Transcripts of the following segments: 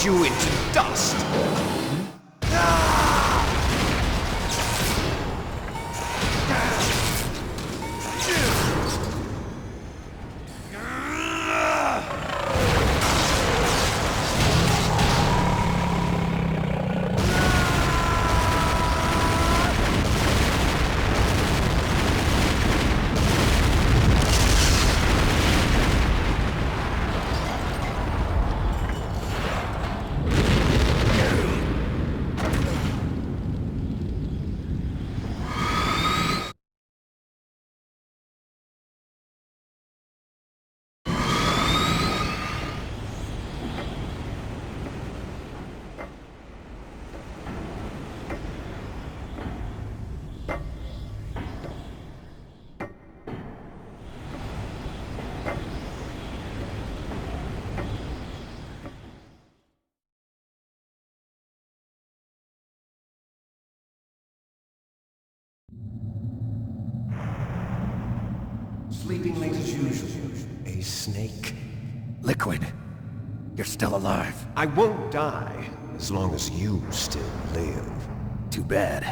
crunch you into dust. Sleeping late as usual. A snake. Liquid, you're still alive. I won't die as long as you still live. Too bad.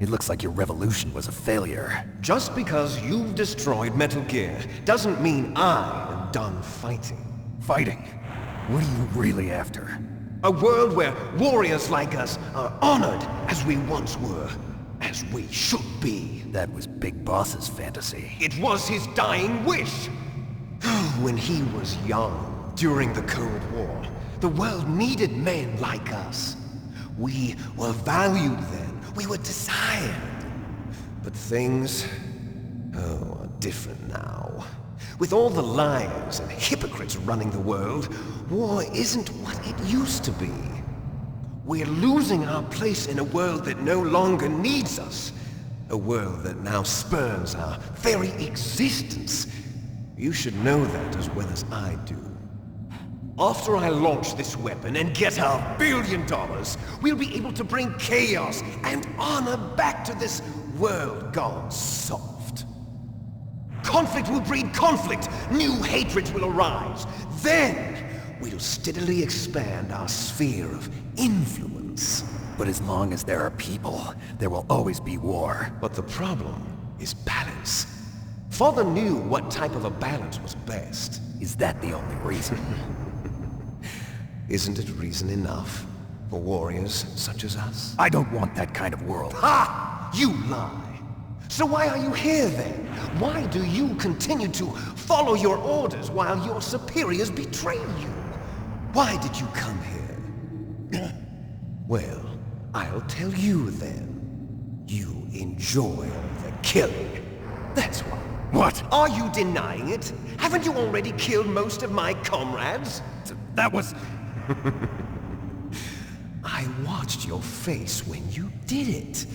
It looks like your revolution was a failure. Just because you've destroyed Metal Gear doesn't mean I am done fighting. Fighting? What are you really after? A world where warriors like us are honored as we once were, as we should be. That was Big Boss's fantasy. It was his dying wish. When he was young, during the Cold War, the world needed men like us. We were valued then. We were desired. But things, are different now. With all the liars and hypocrites running the world, war isn't what it used to be. We're losing our place in a world that no longer needs us. A world that now spurns our very existence. You should know that as well as I do. After I launch this weapon and get our $1 billion, we'll be able to bring chaos and honor back to this world gone soft. Conflict will breed conflict. New hatreds will arise. Then, we'll steadily expand our sphere of influence. But as long as there are people, there will always be war. But the problem is balance. Father knew what type of a balance was best. Is that the only reason? Isn't it reason enough for warriors such as us? I don't want that kind of world. Ha! You lie! So why are you here then? Why do you continue to follow your orders while your superiors betray you? Why did you come here? Well, I'll tell you then. You enjoy the killing. That's why. What? Are you denying it? Haven't you already killed most of my comrades? That was... I watched your face when you did it.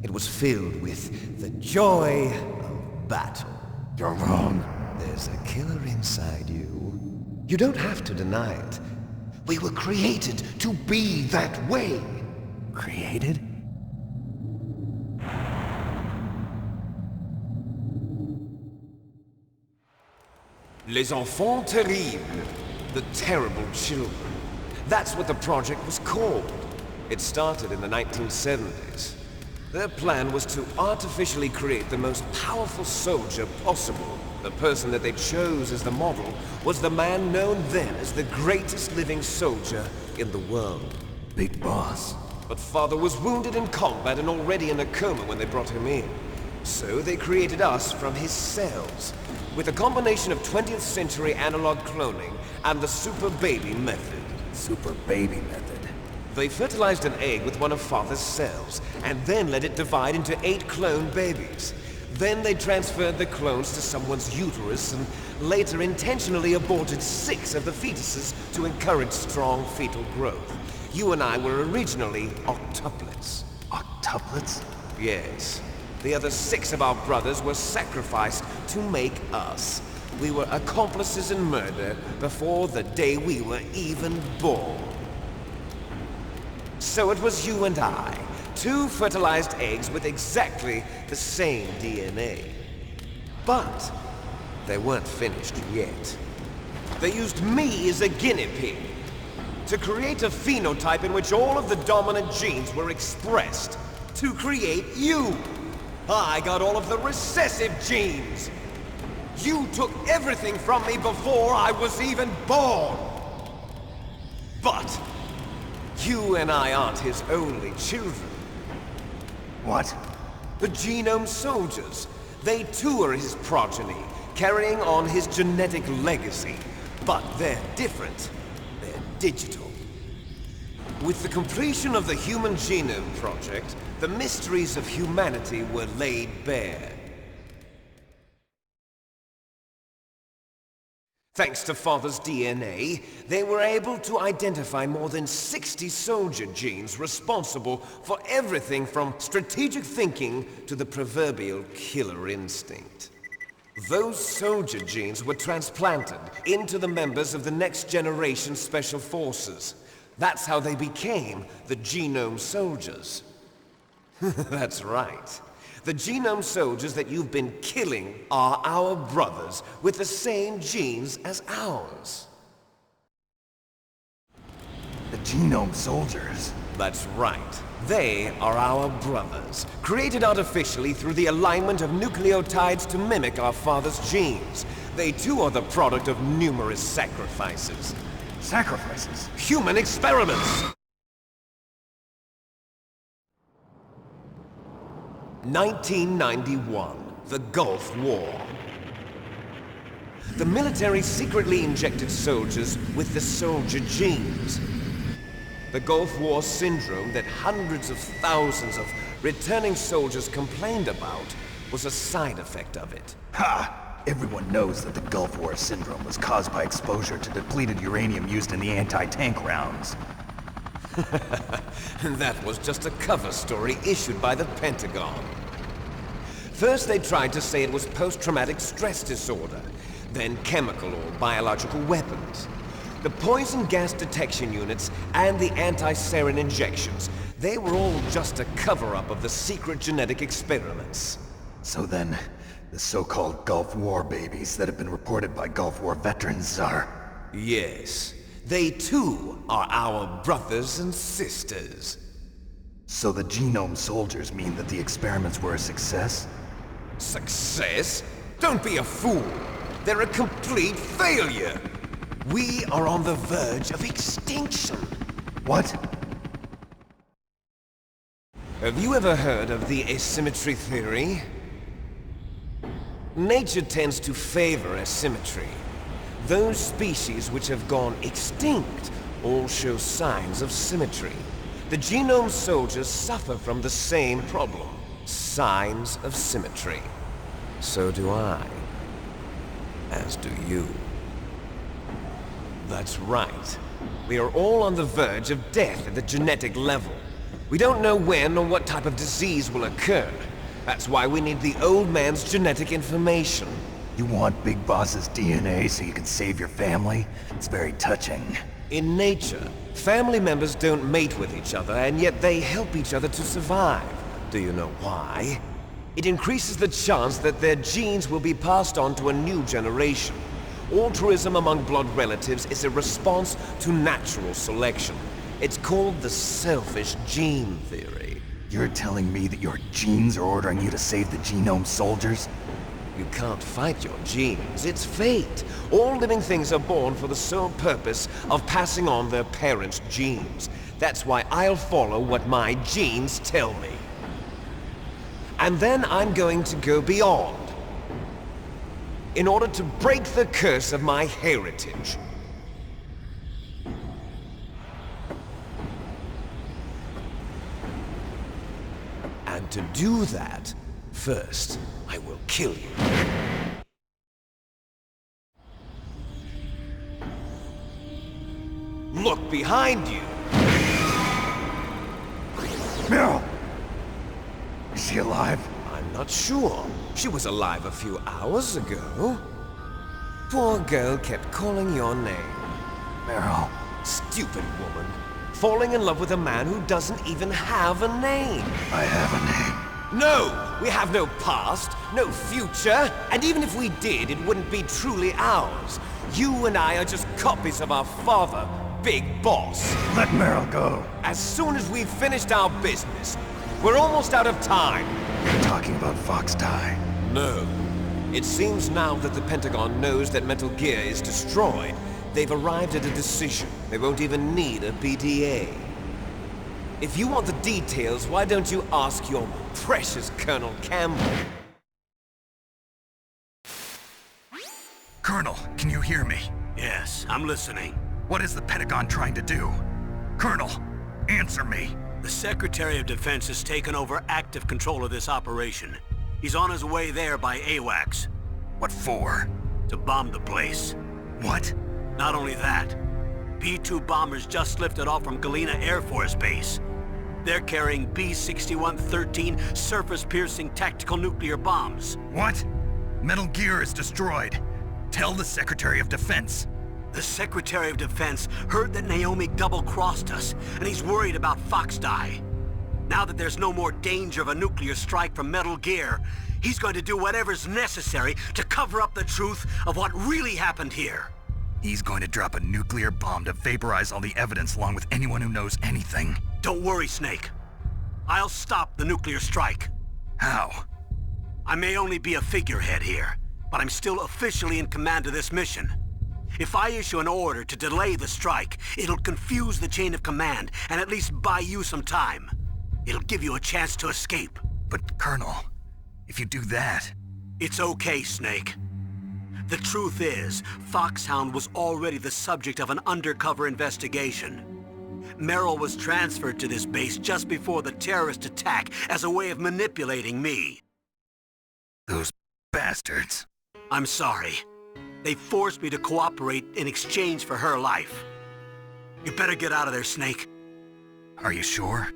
It was filled with the joy of battle. You're wrong. There's a killer inside you. You don't have to deny it. We were created to be that way. Created? Les enfants terribles. The terrible children. That's what the project was called. It started in the 1970s. Their plan was to artificially create the most powerful soldier possible. The person that they chose as the model was the man known then as the greatest living soldier in the world. Big Boss. But Father was wounded in combat and already in a coma when they brought him in. So they created us from his cells, with a combination of 20th century analog cloning and the super baby method. Super baby method. They fertilized an egg with one of Father's cells, and then let it divide into 8 clone babies. Then they transferred the clones to someone's uterus and later intentionally aborted 6 of the fetuses to encourage strong fetal growth. You and I were originally octuplets. Octuplets? Yes. The other 6 of our brothers were sacrificed to make us. We were accomplices in murder before the day we were even born. So it was you and I, 2 fertilized eggs with exactly the same DNA. But they weren't finished yet. They used me as a guinea pig. To create a phenotype in which all of the dominant genes were expressed. To create you! I got all of the recessive genes! You took everything from me before I was even born! But you and I aren't his only children. What? The Genome Soldiers. They too are his progeny, carrying on his genetic legacy. But they're different. They're digital. With the completion of the Human Genome Project, the mysteries of humanity were laid bare. Thanks to Father's DNA, they were able to identify more than 60 soldier genes responsible for everything from strategic thinking to the proverbial killer instinct. Those soldier genes were transplanted into the members of the next generation Special Forces. That's how they became the Genome Soldiers. That's right. The Genome Soldiers that you've been killing are our brothers with the same genes as ours. The Genome Soldiers? That's right. They are our brothers, created artificially through the alignment of nucleotides to mimic our father's genes. They too are the product of numerous sacrifices. Sacrifices? Human experiments! 1991, the Gulf War. The military secretly injected soldiers with the soldier genes. The Gulf War syndrome that hundreds of thousands of returning soldiers complained about was a side effect of it. Ha! Everyone knows that the Gulf War syndrome was caused by exposure to depleted uranium used in the anti-tank rounds. That was just a cover story issued by the Pentagon. First they tried to say it was post-traumatic stress disorder, then chemical or biological weapons. The poison gas detection units and the anti-sarin injections, they were all just a cover-up of the secret genetic experiments. So then, the so-called Gulf War babies that have been reported by Gulf War veterans are... Yes. They too are our brothers and sisters. So the Genome Soldiers mean that the experiments were a success? Success? Don't be a fool! They're a complete failure! We are on the verge of extinction. What? Have you ever heard of the asymmetry theory? Nature tends to favor asymmetry. Those species which have gone extinct all show signs of symmetry. The Genome Soldiers suffer from the same problem. Signs of symmetry. So do I. As do you. That's right. We are all on the verge of death at the genetic level. We don't know when or what type of disease will occur. That's why we need the old man's genetic information. You want Big Boss's DNA so you can save your family? It's very touching. In nature, family members don't mate with each other, and yet they help each other to survive. Do you know why? It increases the chance that their genes will be passed on to a new generation. Altruism among blood relatives is a response to natural selection. It's called the selfish gene theory. You're telling me that your genes are ordering you to save the Genome Soldiers? You can't fight your genes. It's fate. All living things are born for the sole purpose of passing on their parents' genes. That's why I'll follow what my genes tell me. And then I'm going to go beyond. In order to break the curse of my heritage. And to do that, first, I will kill you. Look behind you! Meryl! Is she alive? I'm not sure. She was alive a few hours ago. Poor girl kept calling your name. Meryl. Stupid woman. Falling in love with a man who doesn't even have a name. I have a name. No! We have no past, no future, and even if we did, it wouldn't be truly ours. You and I are just copies of our father, big boss. Let Meryl go. As soon as we've finished our business, we're almost out of time. You're talking about Fox Die. No. It seems now that the Pentagon knows that Metal Gear is destroyed, they've arrived at a decision. They won't even need a PDA. If you want the details, why don't you ask your precious Colonel Campbell? Colonel, can you hear me? Yes, I'm listening. What is the Pentagon trying to do? Colonel, answer me. The Secretary of Defense has taken over active control of this operation. He's on his way there by AWACS. What for? To bomb the place. What? Not only that, B-2 bombers just lifted off from Galena Air Force Base. They're carrying B-6113 surface-piercing tactical nuclear bombs. What? Metal Gear is destroyed. Tell the Secretary of Defense. The Secretary of Defense heard that Naomi double-crossed us, and he's worried about Fox Die. Now that there's no more danger of a nuclear strike from Metal Gear, he's going to do whatever's necessary to cover up the truth of what really happened here. He's going to drop a nuclear bomb to vaporize all the evidence along with anyone who knows anything. Don't worry, Snake. I'll stop the nuclear strike. How? I may only be a figurehead here, but I'm still officially in command of this mission. If I issue an order to delay the strike, it'll confuse the chain of command and at least buy you some time. It'll give you a chance to escape. But, Colonel, if you do that... It's okay, Snake. The truth is, Foxhound was already the subject of an undercover investigation. Meryl was transferred to this base just before the terrorist attack as a way of manipulating me. Those bastards. I'm sorry. They forced me to cooperate in exchange for her life. You better get out of there, Snake. Are you sure?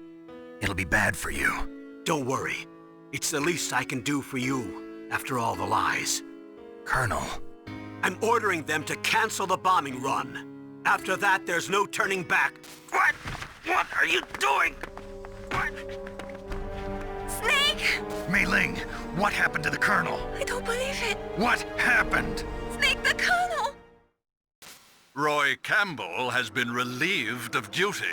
It'll be bad for you. Don't worry. It's the least I can do for you, after all the lies. Colonel. I'm ordering them to cancel the bombing run. After that, there's no turning back. What? What are you doing? What? Snake! Mei Ling, what happened to the Colonel? I don't believe it. What happened? Snake, the Colonel! Roy Campbell has been relieved of duty.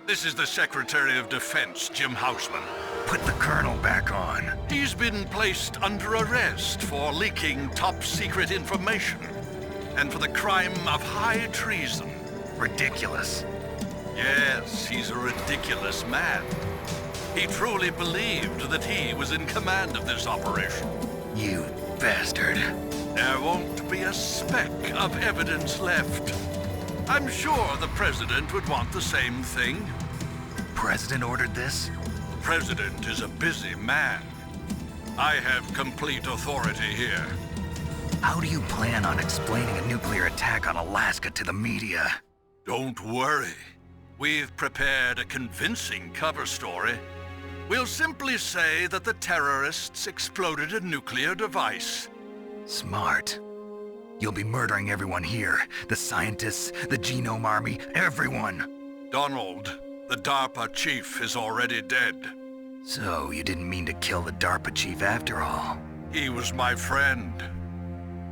This is the Secretary of Defense, Jim Houseman. Put the Colonel back on. He's been placed under arrest for leaking top-secret information and for the crime of high treason. Ridiculous. Yes, he's a ridiculous man. He truly believed that he was in command of this operation. You bastard. There won't be a speck of evidence left. I'm sure the President would want the same thing. President ordered this? The President is a busy man. I have complete authority here. How do you plan on explaining a nuclear attack on Alaska to the media? Don't worry. We've prepared a convincing cover story. We'll simply say that the terrorists exploded a nuclear device. Smart. You'll be murdering everyone here. The scientists, the Genome Army, everyone. Donald, the DARPA chief, is already dead. So, you didn't mean to kill the DARPA chief after all. He was my friend.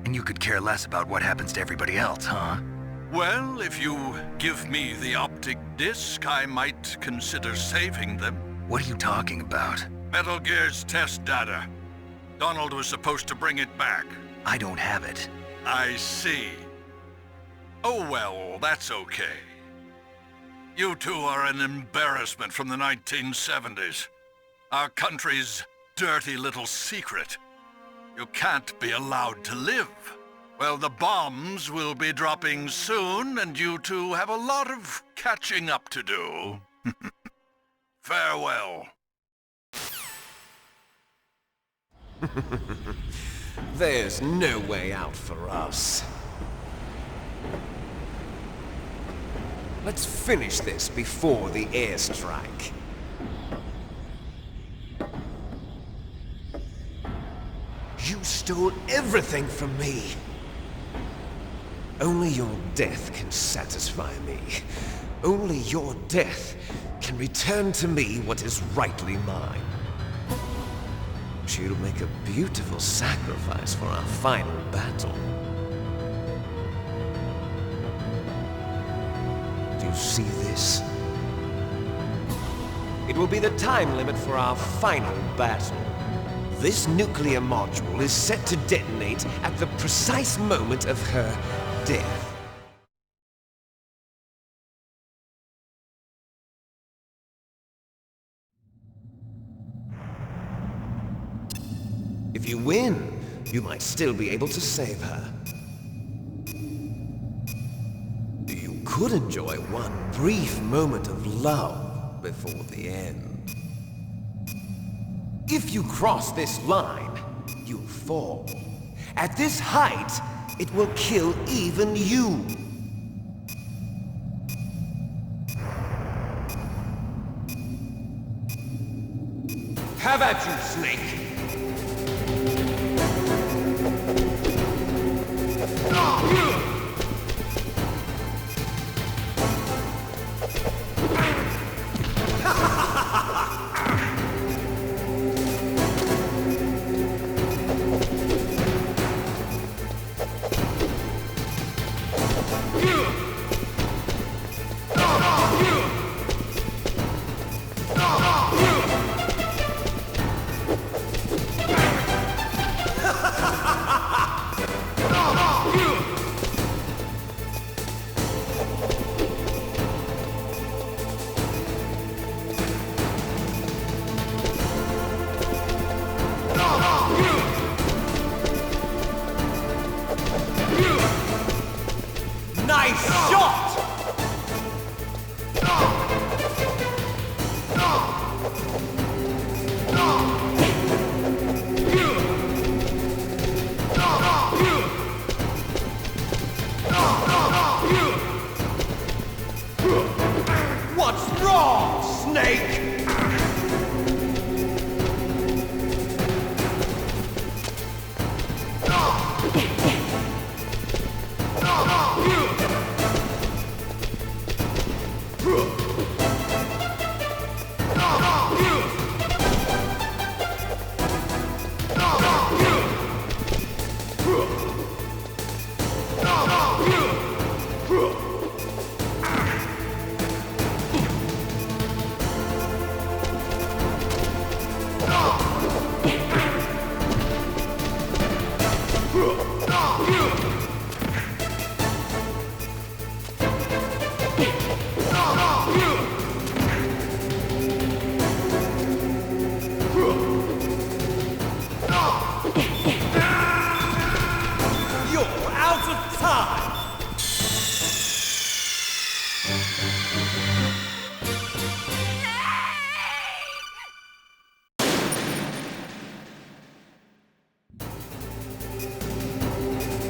And you could care less about what happens to everybody else, huh? Well, if you give me the optic disc, I might consider saving them. What are you talking about? Metal Gear's test data. Donald was supposed to bring it back. I don't have it. I see. Oh well, that's okay. You two are an embarrassment from the 1970s. Our country's dirty little secret. You can't be allowed to live. Well, the bombs will be dropping soon, and you two have a lot of catching up to do. Farewell. There's no way out for us. Let's finish this before the airstrike. You stole everything from me. Only your death can satisfy me. Only your death can return to me what is rightly mine. She'll make a beautiful sacrifice for our final battle. see this? It will be the time limit for our final battle. This nuclear module is set to detonate at the precise moment of her death. If you win, you might still be able to save her. You could enjoy one brief moment of love before the end. If you cross this line, you'll fall. At this height, it will kill even you. Have at you, Snake! Nice shot! What's wrong, Snake?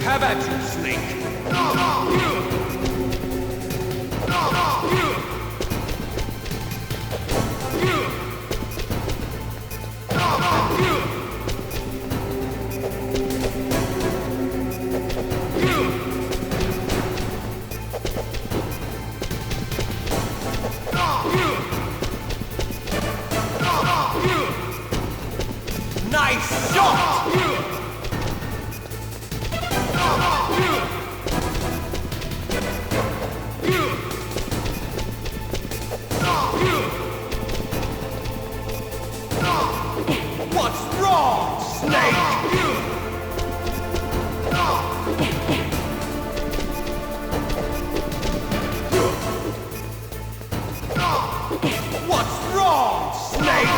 Have at you, Snake! Nice shot! What's wrong, Snake? What's wrong, Snake?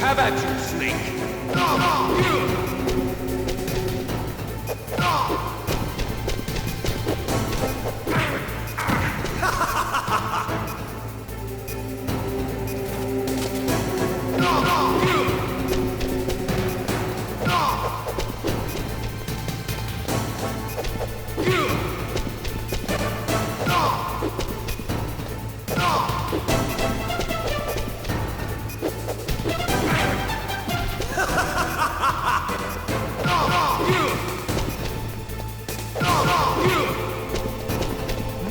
Have at you, Snake!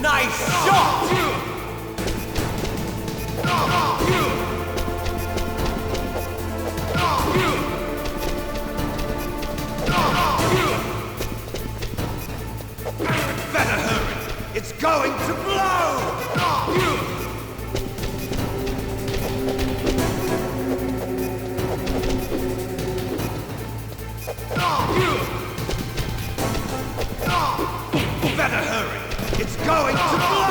Nice shot! Better hurry! It's going to blow! Better hurry! It's going to blow!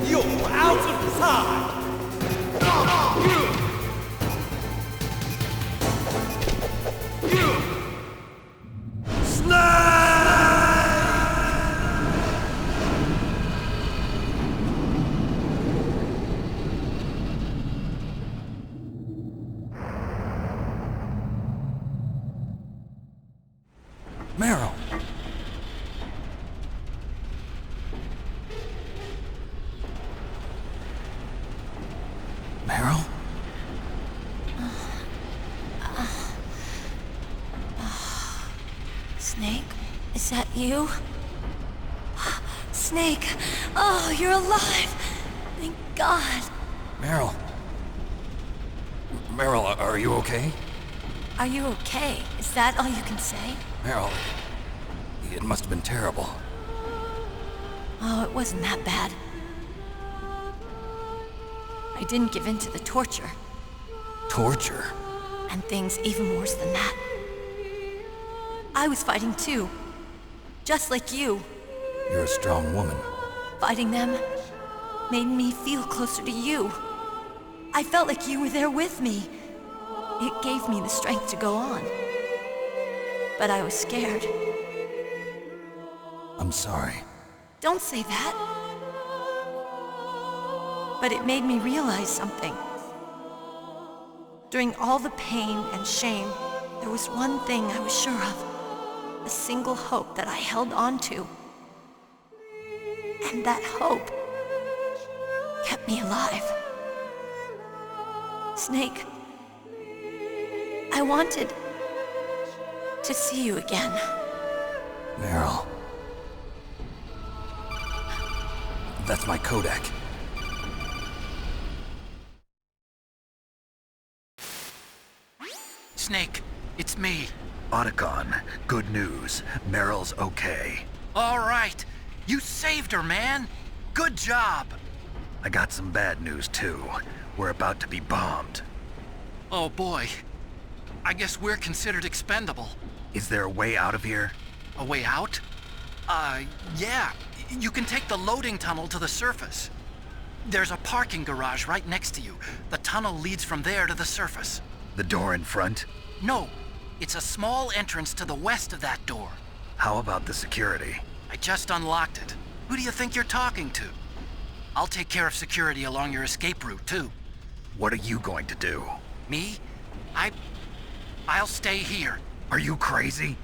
You're out of time! Meryl! Meryl? Snake, is that you? Snake, oh, you're alive! Thank God. Meryl? Meryl, are you okay? Are you okay? Is that all you can say? Meryl, it must have been terrible. Oh, it wasn't that bad. I didn't give in to the torture, Torture? and things even worse than that. I was fighting too, just like you. You're a strong woman. Fighting them made me feel closer to you. I felt like you were there with me. It gave me the strength to go on. But I was scared. I'm sorry. Don't say that. But it made me realize something. During all the pain and shame, there was one thing I was sure of. A single hope that I held on to. And that hope kept me alive. Snake, I wanted to see you again. Meryl. That's my Kodak. Snake, it's me. Otacon, good news. Meryl's okay. All right. You saved her, man. Good job. I got some bad news, too. We're about to be bombed. Oh, boy. I guess we're considered expendable. Is there a way out of here? A way out? Yeah. You can take the loading tunnel to the surface. There's a parking garage right next to you. The tunnel leads from there to the surface. The door in front? No. It's a small entrance to the west of that door. How about the security? I just unlocked it. Who do you think you're talking to? I'll take care of security along your escape route, too. What are you going to do? Me? I'll stay here. Are you crazy?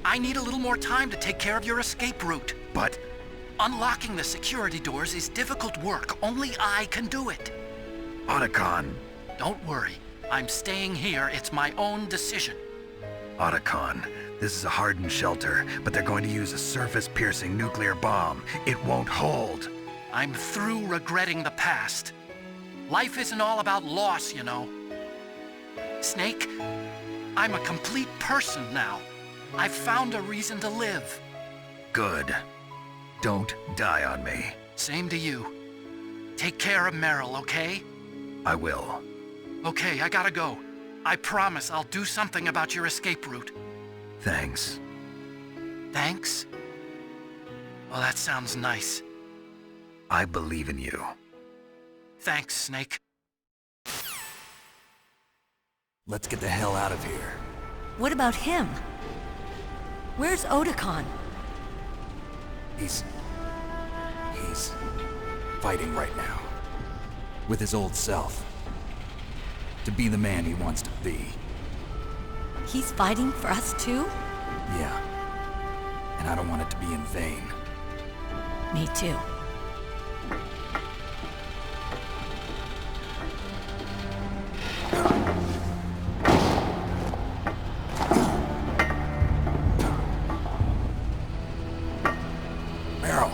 I need a little more time to take care of your escape route. But Unlocking the security doors is difficult work. Only I can do it. Otacon. Don't worry. I'm staying here. It's my own decision. Otacon, this is a hardened shelter, but they're going to use a surface-piercing nuclear bomb. It won't hold. I'm through regretting the past. Life isn't all about loss, you know. Snake, I'm a complete person now. I've found a reason to live. Good. Don't die on me. Same to you. Take care of Meryl, okay? I will. Okay, I gotta go. I promise I'll do something about your escape route. Thanks. Thanks? Well, that sounds nice. I believe in you. Thanks, Snake. Let's get the hell out of here. What about him? Where's Otacon? He's fighting right now. With his old self. To be the man he wants to be. He's fighting for us too? Yeah. And I don't want it to be in vain. Me too. Meryl.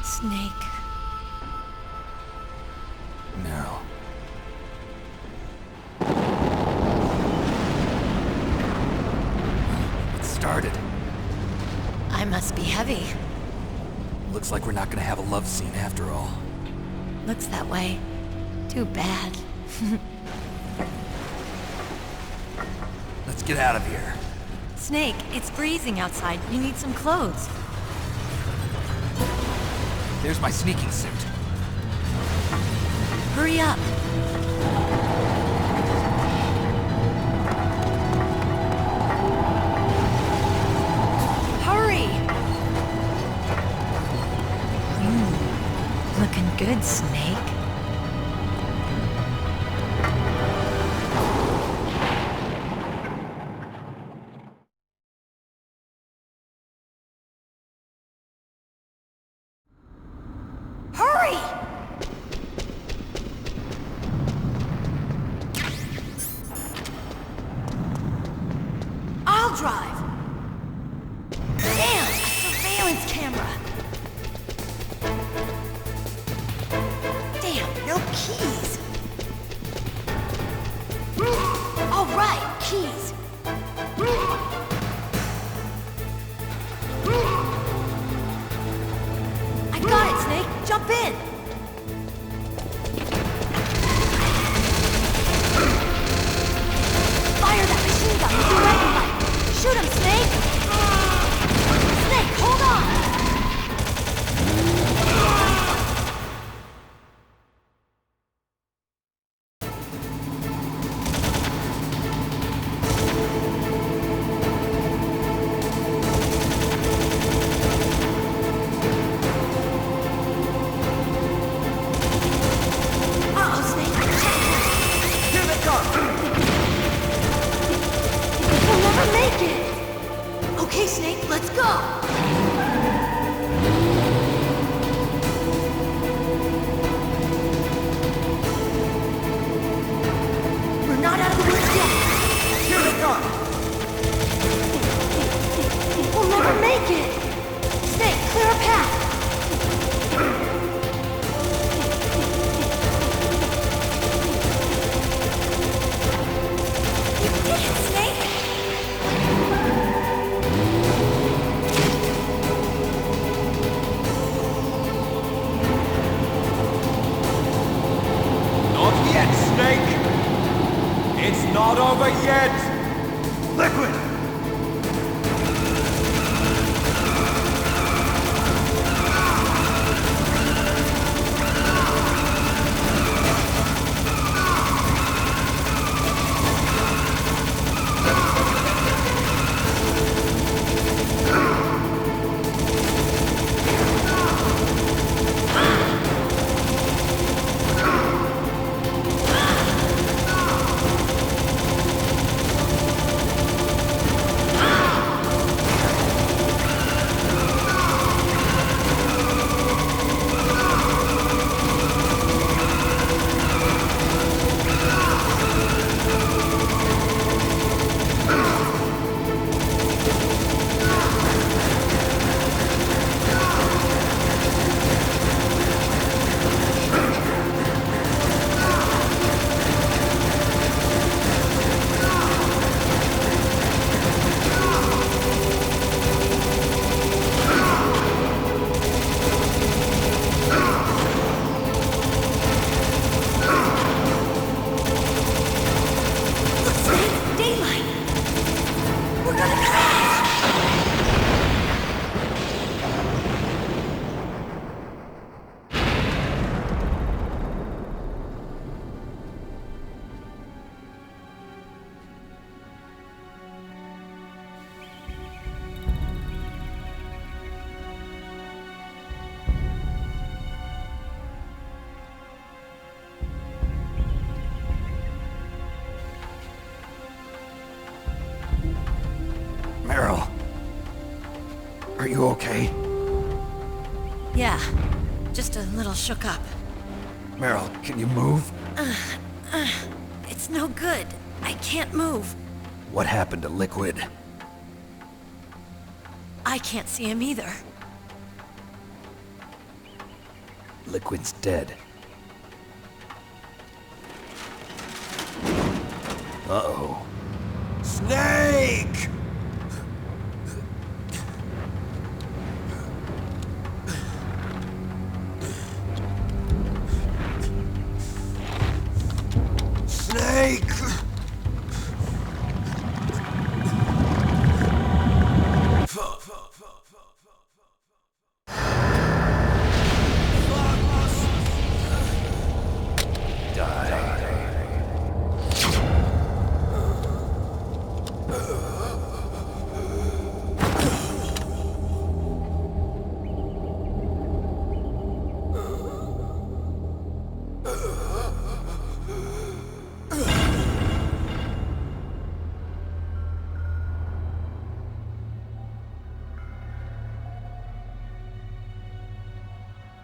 Snake. No. It started. I must be heavy. Looks like we're not gonna have a love scene after all. Looks that way. Too bad. Let's get out of here. Snake, it's freezing outside. You need some clothes. There's my sneaking suit. Hurry up. Hurry! Looking good, Snake. Hurry! I'll drive. Damn, a surveillance camera. Damn, no keys. All right, keys. I got it, Snake. Jump in. Fire that machine gun with your lightning light. Shoot him, Snake. Snake, hold on. Uh-oh, Snake. Here they come! We'll never make it. Okay, Snake, let's go. We're not out of the woods yet. Here they come! We'll never make it. Snake, clear a path. You did it, Snake. Not yet, Snake! It's not over yet! Liquid! Are you okay? Yeah, just a little shook up. Meryl, can you move? It's no good. I can't move. What happened to Liquid? I can't see him either. Liquid's dead. Uh-oh. Snake! Snake!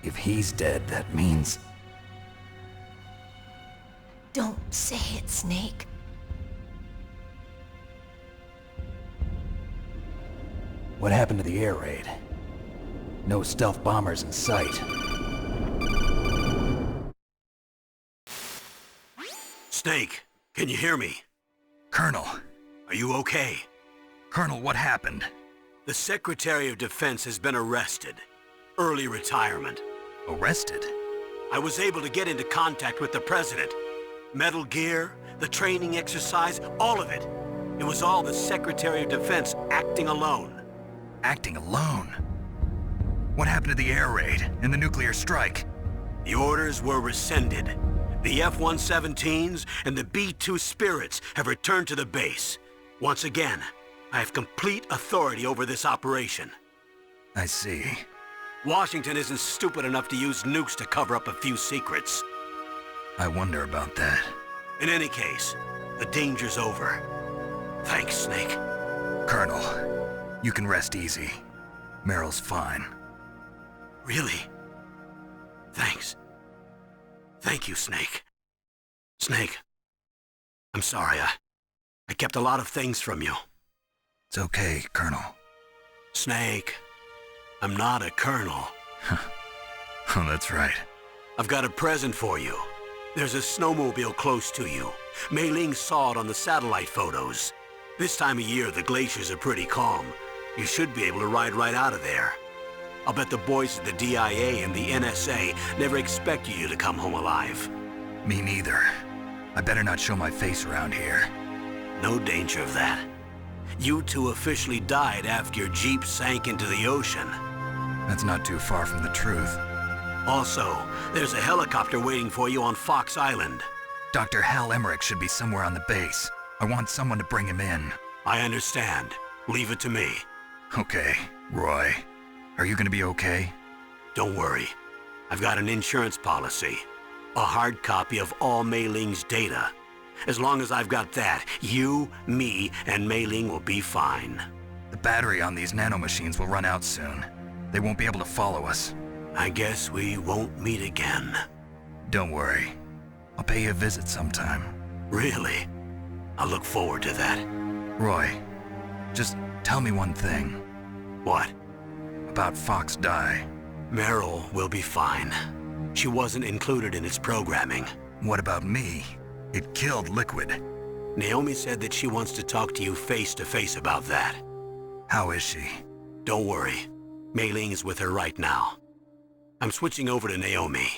If he's dead, that means... Don't say it, Snake. What happened to the air raid? No stealth bombers in sight. Snake, can you hear me? Colonel. Are you okay? Colonel, what happened? The Secretary of Defense has been arrested. Early retirement. Arrested? I was able to get into contact with the President. Metal Gear, the training exercise, all of it. It was all the Secretary of Defense acting alone. Acting alone? What happened to the air raid and the nuclear strike? The orders were rescinded. The F-117s and the B-2 Spirits have returned to the base. Once again, I have complete authority over this operation. I see. Washington isn't stupid enough to use nukes to cover up a few secrets. I wonder about that. In any case, the danger's over. Thanks, Snake. Colonel, you can rest easy. Meryl's fine. Really? Thanks. Thank you, Snake. Snake, I'm sorry. I kept a lot of things from you. It's okay, Colonel. Snake, I'm not a colonel. Oh, that's right. I've got a present for you. There's a snowmobile close to you. Mei Ling saw it on the satellite photos. This time of year, the glaciers are pretty calm. You should be able to ride right out of there. I'll bet the boys at the DIA and the NSA never expected you to come home alive. Me neither. I better not show my face around here. No danger of that. You two officially died after your Jeep sank into the ocean. That's not too far from the truth. Also, there's a helicopter waiting for you on Fox Island. Dr. Hal Emmerich should be somewhere on the base. I want someone to bring him in. I understand. Leave it to me. Okay, Roy. Are you gonna be okay? Don't worry. I've got an insurance policy. A hard copy of all Mei Ling's data. As long as I've got that, you, me, and Mei Ling will be fine. The battery on these nanomachines will run out soon. They won't be able to follow us. I guess we won't meet again. Don't worry. I'll pay you a visit sometime. Really? I look forward to that. Roy, just tell me one thing. What? About Fox Die. Meryl will be fine. She wasn't included in its programming. What about me? It killed Liquid. Naomi said that she wants to talk to you face to face about that. How is she? Don't worry. Mei Ling is with her right now. I'm switching over to Naomi.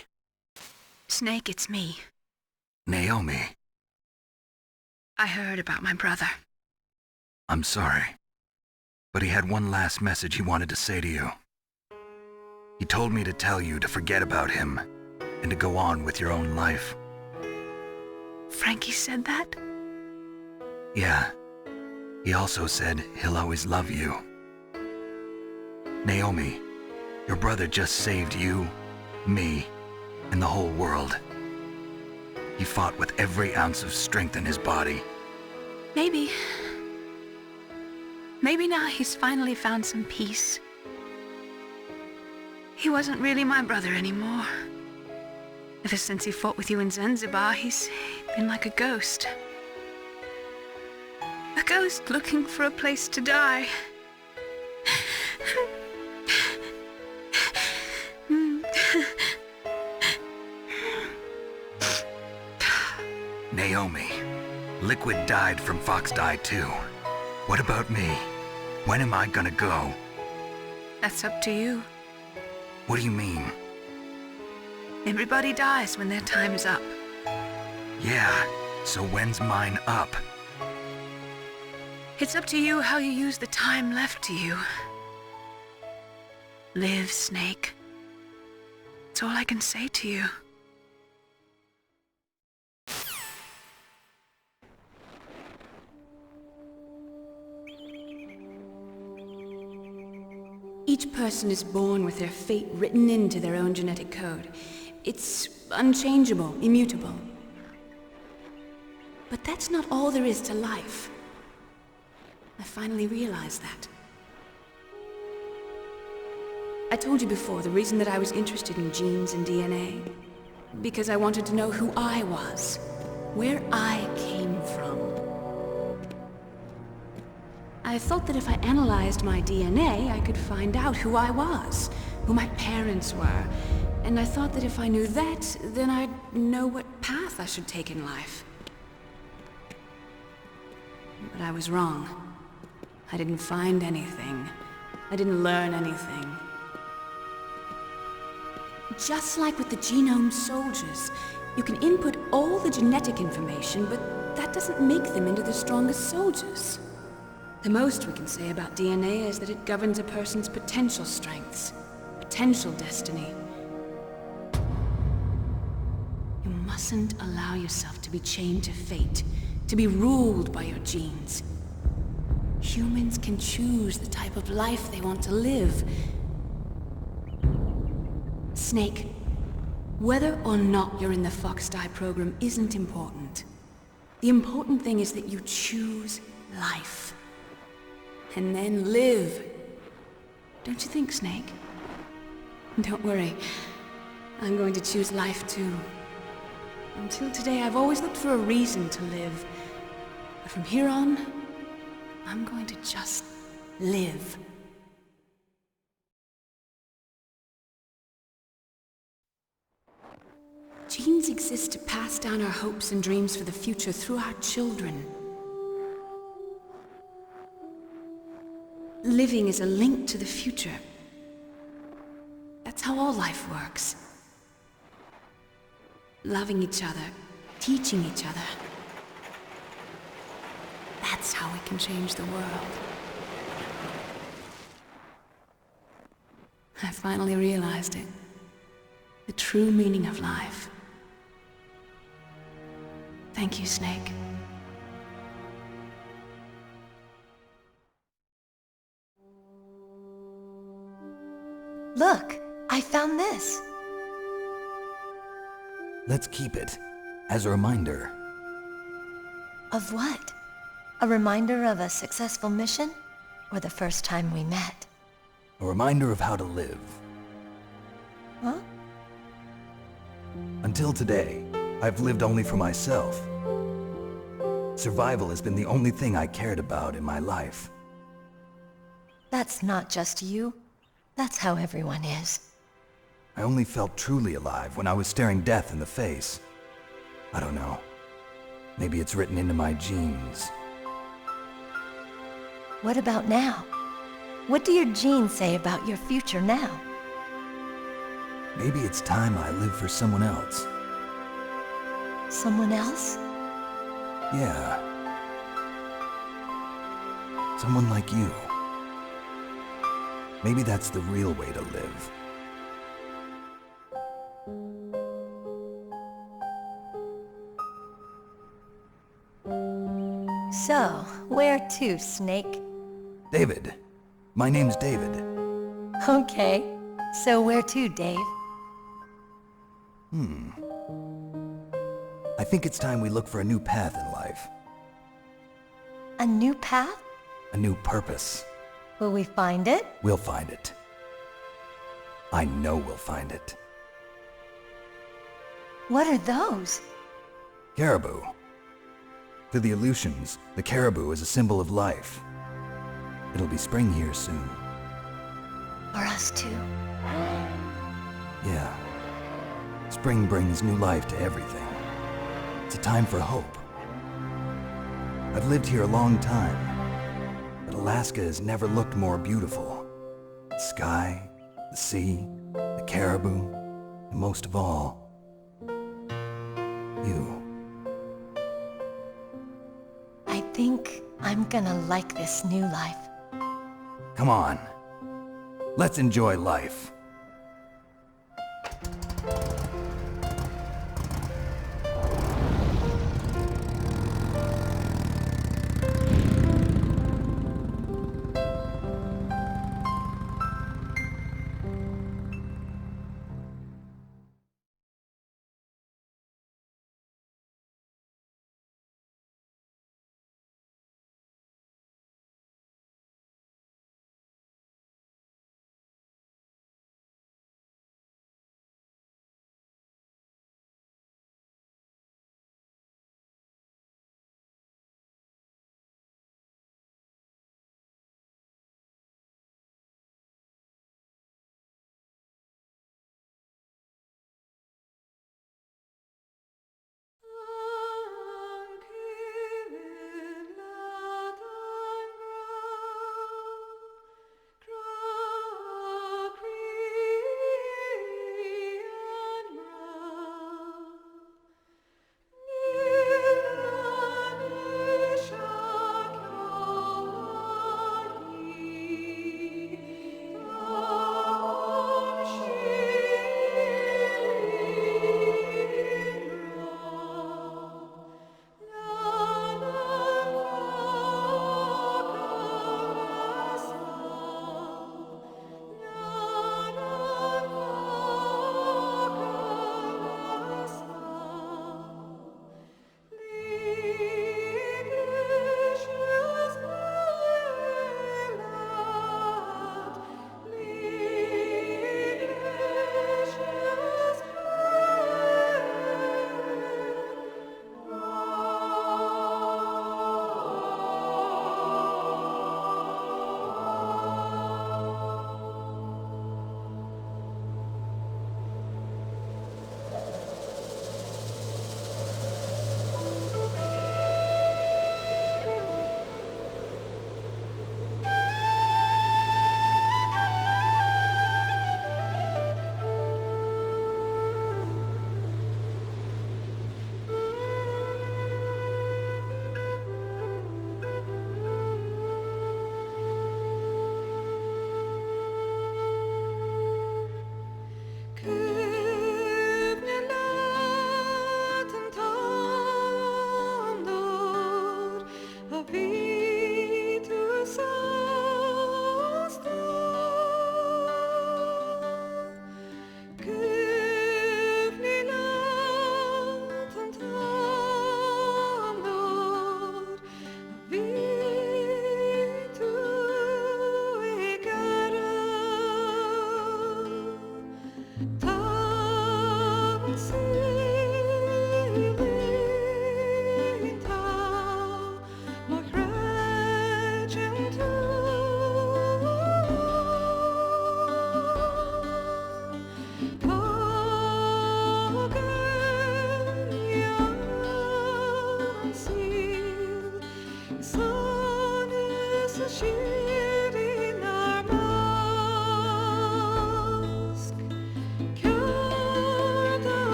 Snake, it's me. Naomi. I heard about my brother. I'm sorry. But he had one last message he wanted to say to you. He told me to tell you to forget about him and to go on with your own life. Frankie said that? Yeah. He also said he'll always love you. Naomi, your brother just saved you, me, and the whole world. He fought with every ounce of strength in his body. Maybe. Maybe now he's finally found some peace. He wasn't really my brother anymore. Ever since he fought with you in Zanzibar, he's been like a ghost. A ghost looking for a place to die. Naomi, Liquid died from Fox Die too. What about me? When am I gonna go? That's up to you. What do you mean? Everybody dies when their time is up. Yeah, so when's mine up? It's up to you how you use the time left to you. Live, Snake. That's all I can say to you. Each person is born with their fate written into their own genetic code. It's unchangeable, immutable. But that's not all there is to life. I finally realized that. I told you before the reason that I was interested in genes and DNA. Because I wanted to know who I was, where I came from. I thought that if I analyzed my DNA, I could find out who I was, who my parents were. And I thought that if I knew that, then I'd know what path I should take in life. But I was wrong. I didn't find anything. I didn't learn anything. Just like with the genome soldiers, you can input all the genetic information, but that doesn't make them into the strongest soldiers. The most we can say about DNA is that it governs a person's potential strengths, potential destiny. You mustn't allow yourself to be chained to fate, to be ruled by your genes. Humans can choose the type of life they want to live. Snake, whether or not you're in the Fox Die program isn't important. The important thing is that you choose life. And then live. Don't you think, Snake? Don't worry. I'm going to choose life too. Until today, I've always looked for a reason to live. But from here on, I'm going to just live. Genes exist to pass down our hopes and dreams for the future through our children. Living is a link to the future. That's how all life works. Loving each other, teaching each other. That's how we can change the world. I finally realized it. The true meaning of life. Thank you, Snake. Look, I found this. Let's keep it as a reminder. Of what? A reminder of a successful mission? Or the first time we met? A reminder of how to live. Huh? Until today, I've lived only for myself. Survival has been the only thing I cared about in my life. That's not just you. That's how everyone is. I only felt truly alive when I was staring death in the face. I don't know. Maybe it's written into my genes. What about now? What do your genes say about your future now? Maybe it's time I live for someone else. Someone else? Yeah. Someone like you. Maybe that's the real way to live. So, where to, Snake? David. My name's David. Okay. So where to, Dave? I think it's time we look for a new path in life. A new path? A new purpose. Will we find it? We'll find it. I know we'll find it. What are those? Caribou. To the Aleutians, the caribou is a symbol of life. It'll be spring here soon. For us too? Yeah. Spring brings new life to everything. It's a time for hope. I've lived here a long time, but Alaska has never looked more beautiful. The sky, the sea, the caribou, and most of all, you. I think I'm gonna like this new life. Come on. Let's enjoy life.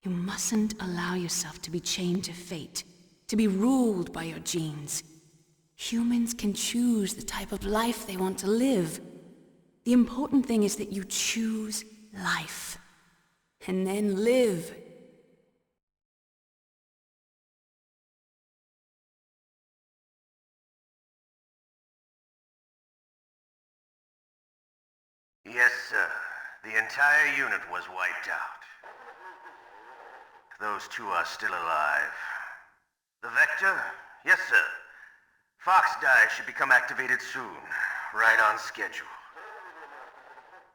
You mustn't allow yourself to be chained to fate, to be ruled by your genes. Humans can choose the type of life they want to live. The important thing is that you choose life, and then live. Yes, sir. The entire unit was wiped out. Those two are still alive. The Vector? Yes, sir. Fox Die should become activated soon. Right on schedule.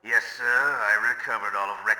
Yes, sir. I recovered all of Rex